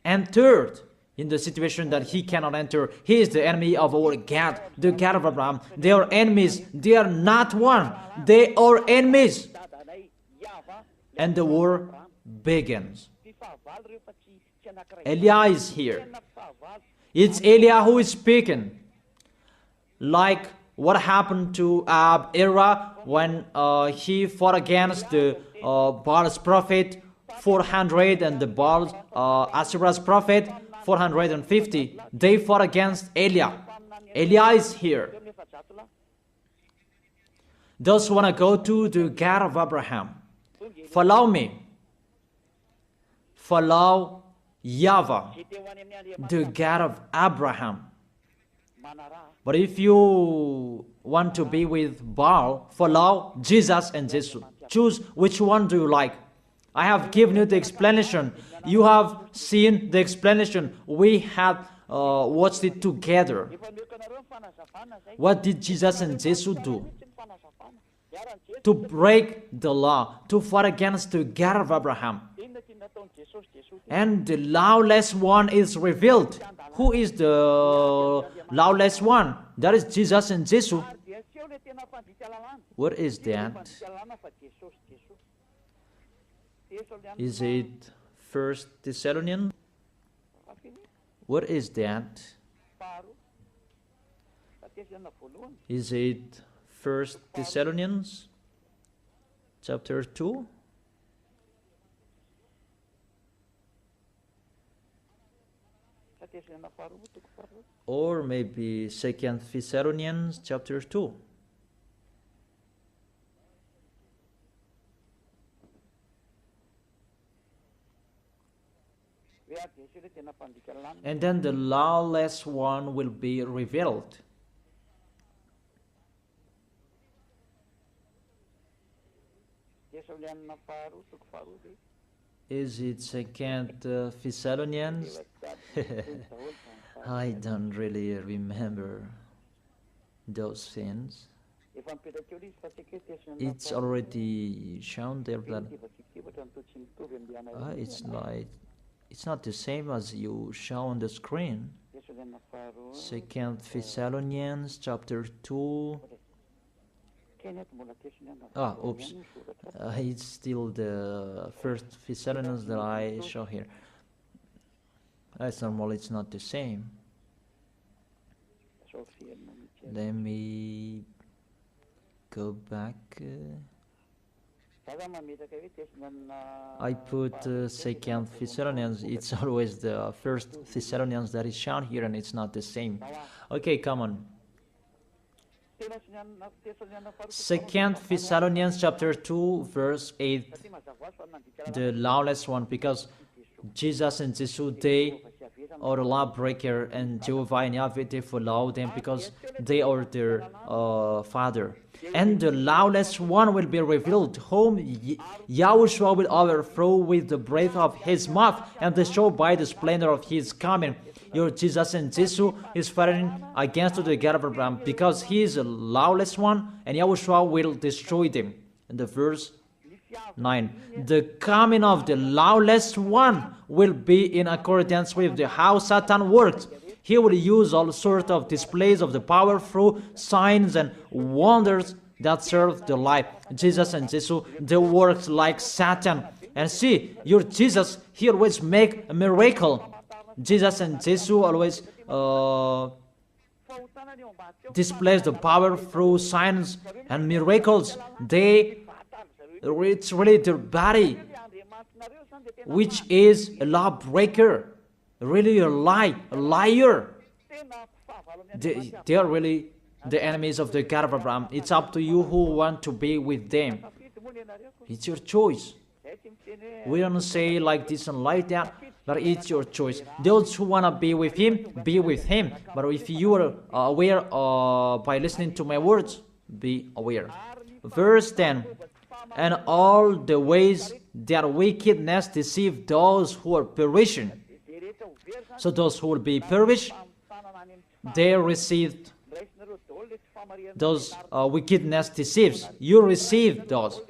entered in the situation that he cannot enter. He is the enemy of our God, the God of Abraham. They are enemies. They are not one. They are enemies. And the war begins. Eliah is here. It's Eliah who is speaking. Like what happened to Era when he fought against the Baal's prophet 400, and the Baal, Asherah's prophet, 450. They fought against Eliah. Eliah is here. Those who want to go to the God of Abraham, follow me. Follow YAHVAH, the God of Abraham. But if you want to be with Baal, follow Jesus and Jesus. Choose which one do you like. I have given you the explanation. You have seen the explanation. We have watched it together. What did Jesus and Jesus do? To break the law, to fight against the God of Abraham. And the lawless one is revealed. Who is the lawless one? That is Jesus and Jesus. What is that? Is it 1 Thessalonians? What is that? Is it 1 Thessalonians chapter 2? Or maybe 2 Thessalonians chapter 2. And then the lawless one will be revealed. Is it 2 Thessalonians? I don't really remember those things. It's already shown there that it's not the same as you show on the screen. 2 Thessalonians chapter 2. Oops. It's still the 1 Thessalonians that I show here. It's normal, it's not the same. Let me go back. I put 2 Thessalonians. It's always the 1 Thessalonians that is shown here, and it's not the same. Okay, come on. 2 Thessalonians chapter 2 verse 8, the lawless one, because Jesus and Jesus, they are the lawbreaker, and Jehovah and Yahweh, they follow them because they are their father. And the lawless one will be revealed, whom Yahushua will overthrow with the breath of his mouth and destroy by the splendor of his coming. Your Jesus and Jesus is fighting against the God of Abraham because he is a lawless one, and Yahushua will destroy them. In the verse 9, the coming of the lawless one will be in accordance with how Satan works. He will use all sorts of displays of the power through signs and wonders that serve the lie. Jesus and Jesus, they work like Satan. And see, your Jesus, he always make a miracle. Jesus and Jesus always displays the power through signs and miracles. It's really their body, which is a lawbreaker, really a liar. They are really the enemies of the God of Abraham. It's up to you who want to be with them. It's your choice. We don't say like this and like that, but it's your choice. Those who want to be with him, be with him. But if you are aware by listening to my words, be aware. Verse 10, and all the ways that wickedness deceive those who are perishing. So those who will be perished, they received those wickedness deceives. You receive those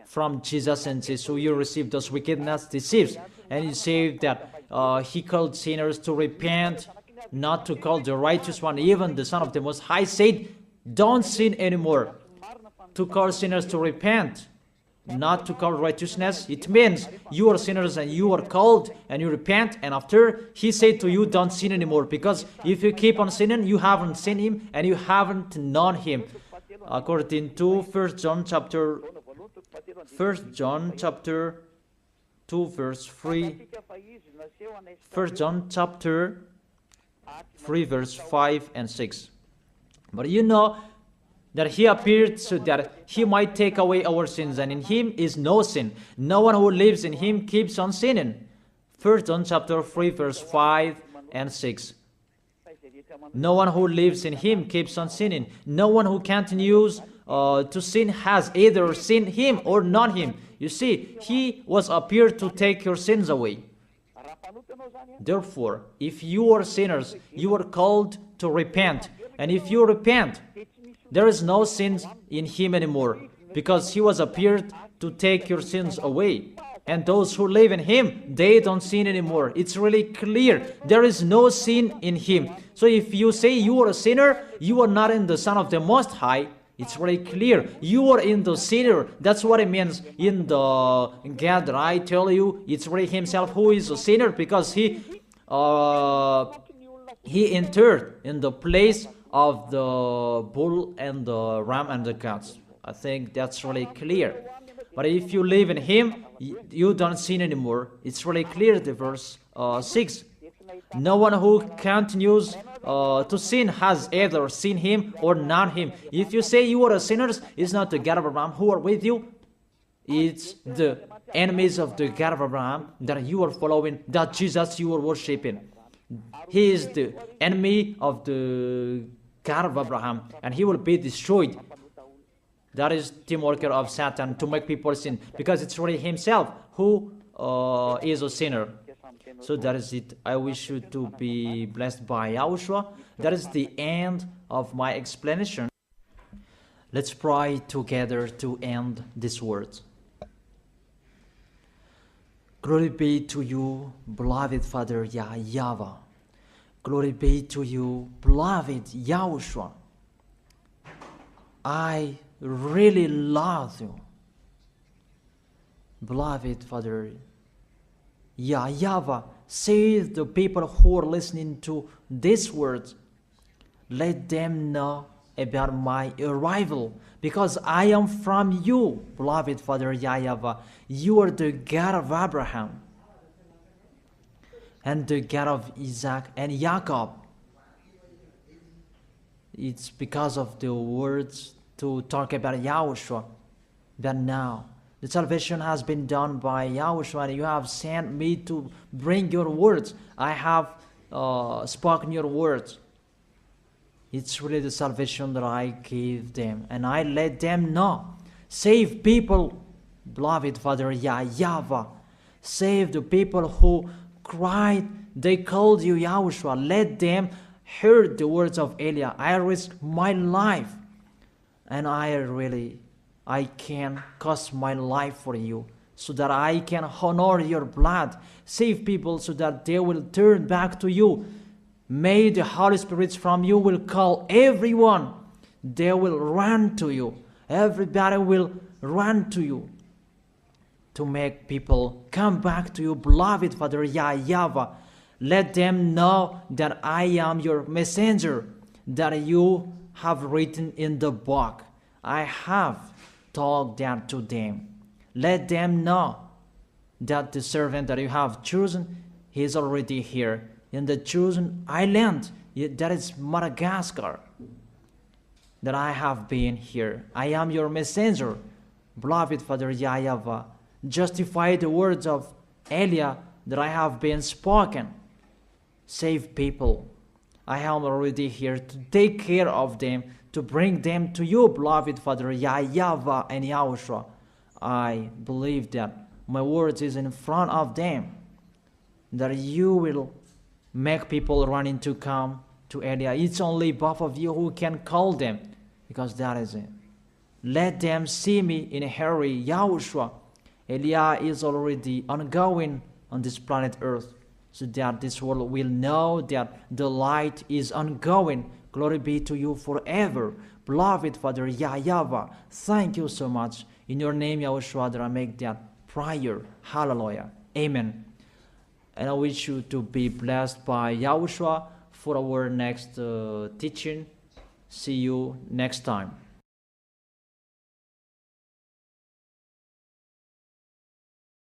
from Jesus and Jesus. So you receive those wickedness deceives. And you say that he called sinners to repent, not to call the righteous one. Even the Son of the Most High said, don't sin anymore. To call sinners to repent, not to call righteousness. It means you are sinners and you are called and you repent, and after he said to you, don't sin anymore, because if you keep on sinning, you haven't seen him and you haven't known him. According to 1 John chapter 2 verse 3. 1 John chapter 3 verse 5 and 6. But you know that he appeared so that he might take away our sins, and in him is no sin. No one who lives in him keeps on sinning. 1 John chapter 3 verse 5 and 6. No one who lives in him keeps on sinning. No one who continues to sin has either seen him or not him. You see, he was appeared to take your sins away. Therefore, if you are sinners, you are called to repent. And if you repent, there is no sin in him anymore, because he was appeared to take your sins away. And those who live in him, they don't sin anymore. It's really clear. There is no sin in him. So if you say you are a sinner, you are not in the Son of the Most High. It's really clear. You are in the sinner. That's what it means in the God that I tell you. It's really himself who is a sinner, because he entered in the place of the bull and the ram and the goats. I think that's really clear. But if you live in him, you don't sin anymore. It's really clear, the verse 6. No one who continues to sin has either seen him or not him. If you say you are a sinner, it's not the God of Abraham who are with you. It's the enemies of the God of Abraham that you are following, that Jesus you are worshiping. He is the enemy of the God of Abraham, and he will be destroyed. That is the worker of Satan, to make people sin, because it's really himself who is a sinner. So that is it. I wish you to be blessed by Yahushua. That is the end of my explanation. Let's pray together to end this word. Glory be to you, beloved Father YAHVAH. Glory be to you, beloved Yahushua. I really love you, beloved Father YAHVAH. Save the people who are listening to these words. Let them know about my arrival, because I am from you, beloved Father YAHVAH. You are the God of Abraham and the God of Isaac and Jacob. It's because of the words to talk about Yahushua that now the salvation has been done by Yahushua, and you have sent me to bring your words. I have spoken your words. It's really the salvation that I gave them, and I let them know. Save people, beloved Father YAHVAH. Save the people who cried, they called you Yahushua. Let them hear the words of Eliah. I risk my life, and I can cost my life for you, so that I can honor your blood. Save people so that they will turn back to you. May the Holy Spirit from you will call everyone. They will run to you. Everybody will run to you to make people come back to you, beloved Father YAHVAH. Let them know that I am your messenger, that you have written in the book. I have told that to them. Let them know that the servant that you have chosen, he is already here in the chosen island, that is Madagascar, that I have been here. I am your messenger, beloved Father YAHVAH. Justify the words of Eliah that I have been spoken. Save people. I am already here to take care of them, to bring them to you, beloved Father YAHVAH and Yahushua. I believe that my words is in front of them, that you will make people running to come to Eliah. It's only both of you who can call them, because that is it. Let them see me in a hurry, Yahushua. Eliah is already ongoing on this planet Earth, so that this world will know that the light is ongoing. Glory be to you forever, beloved Father YAHVAH. Thank you so much. In your name, Yahushua, that I make that prayer. Hallelujah. Amen. And I wish you to be blessed by Yahushua for our next teaching. See you next time.